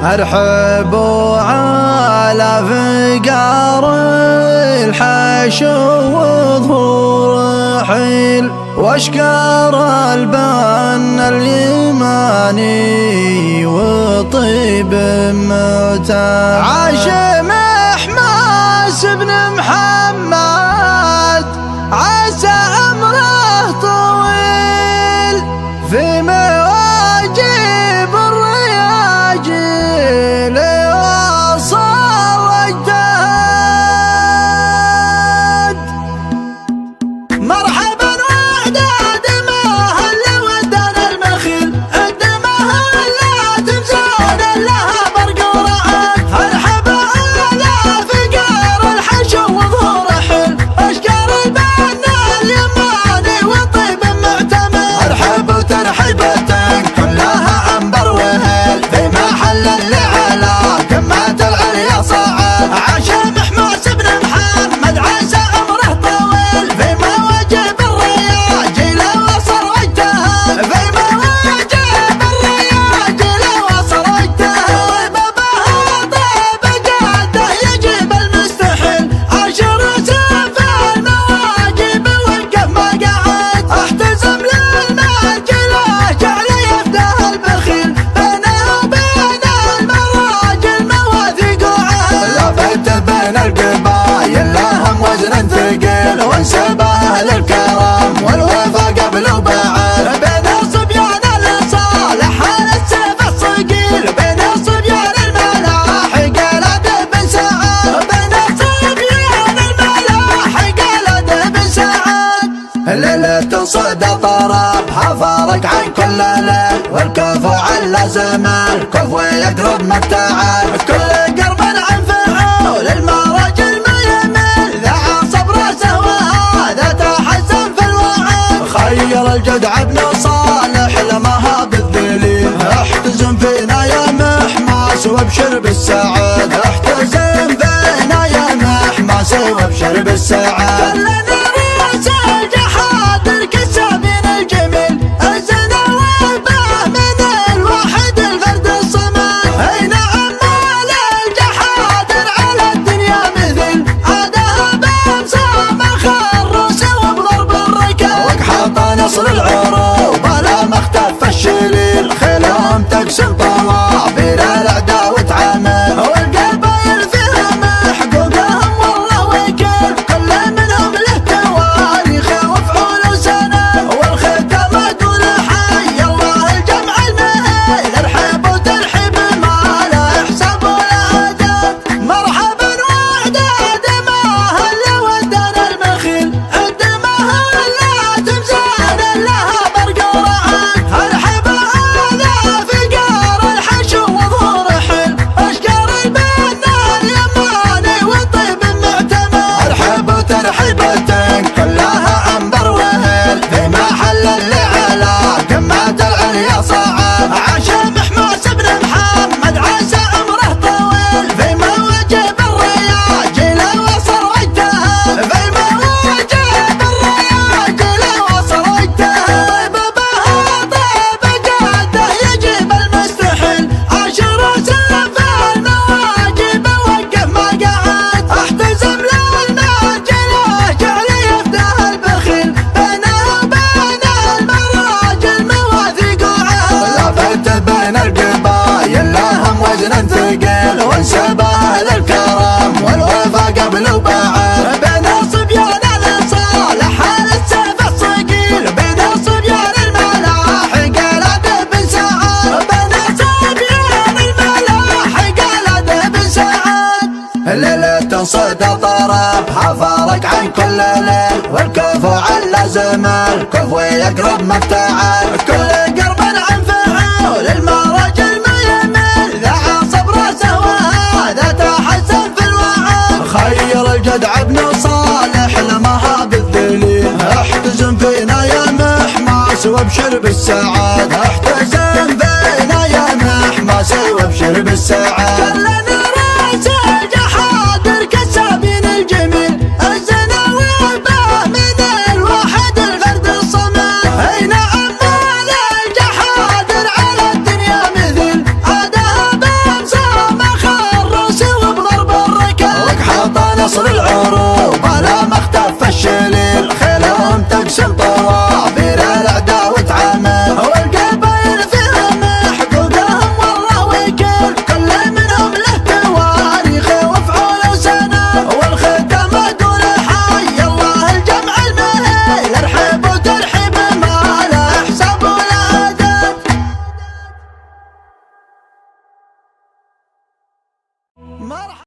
ارحبوا على فقار الحشو وظهور حيل، واشكار البن اليماني وطيب متى. عاشم حماس بن محمد عسى امره طويل، في مواجب الرياجيل وصار اجتهد. مرحبا وعداد ما هل ودنا المخيل، الدمه لا تمزون لها برق ورعد. مرحبا على فقار الحشو وظهور حل، اشكار البنا اليماني وطيب معتمد. ارحب وترحيبة كلها عنبر وهل، في محل اللي على قمة العليا صعد. عاشم حماس بن محمد عسى امره طويل، في مواجب الرياجيل وصل واجتهد. في مواجب الرياجيل وصل واجتهد. طيبها طيب جاده يجيب المستحيل، عاشر سيف المواجب وقف ما قعد. احتزم للمنجله جعل يفداه البخيل، بينه وبين المراجل مواثيق وعهد. لفت بين القبايل لهم وزن ثقيل، وانسبه للكرم والوفا قبل وبعد. بين صبيان الصالح على السيف الصقيل، بين صبيان الملاحق الادب بن سعد. بين صبيان الملاحق الادب بن سعد. ليلة صدى طربها فارق عن كل ليل، والكفو على زمان كفو يقرب ما ابتعد. كل قرب عن فعول المراجل ما يمل، ذا عصب راسه وهذا تحزن في الوعد. خير الجدع ابن صالح لمها بالذليل، احتزم فينا يا محماس وابشر بالسعد. احتزم فينا يا محماس وابشر بالسعد. كلنا راس الجحاد الكسابين الجميل، الزنا والباه من الواحد الفرد الصمد. اي نعم مال الجحادر على الدنيا مثل، عادها بامصام الخروس وبضرب الركاب. وقحط نصر العروب لا مختف الشليل، خيلهم تقسم طوابير الاعداء وتعامل. والقبائل فيهم حقوقهم والله وكيل، كل منهم له تواريخ وفعول وسنة. والختام اقول حي الله الجمع المهيل، ارحب وترحيب ما لا حساب ولا عدد. مرحبا وعداد ما هل ودنا المخيل، الدمه لا تمزان لها برق ورعد. ارحب على فقار الحشو وظهور حل، اشكار البنا اليماني وطيب معتمد. ارحب وترحيبة كلها عنبر وهل، في محل اللي على قمة العليا صعد. عاشم حماس بن محمد عسى امره طويل، في مواجب الرياجيل وصل واجتهد. في مواجب الرياجيل وصل واجتهد. طيبها طيب جاده يجيب المستحيل، عاشر سيف المواجب وقف ما قعد. احتزم للمنجله جعل يفداه البخيل، بينه وبين المراجل مواثيق وعهد. لفت بين القبايل لهم وزن ثقيل، وانسبه للكرم والوفا قبل وبعد. بين صبيان الصالح على السيف الصقيل، بين صبيان الملاحق الادب بن سعد. بين صبيان الملاحق الادب بن سعد. ليلة صدى طربها فارق عن كل ليل، والكفو على زمان كفو يقرب ما ابتعد. كل قرب عن فعول المراجل ما يمل، ذا عصب راسه وهذا تحزن في الوعد. خير الجدع ابن صالح لمها بالذليل، احتزم فينا يا محماس وابشر بالسعد. احتزم فينا يا محماس وابشر بالسعد. كلنا راس الجحادر كسابين الجميل، الزنا والباه من الواحد الفرد الصمد. اي نعم مال الجحادر على الدنيا مثل، عادها بامصام شنطة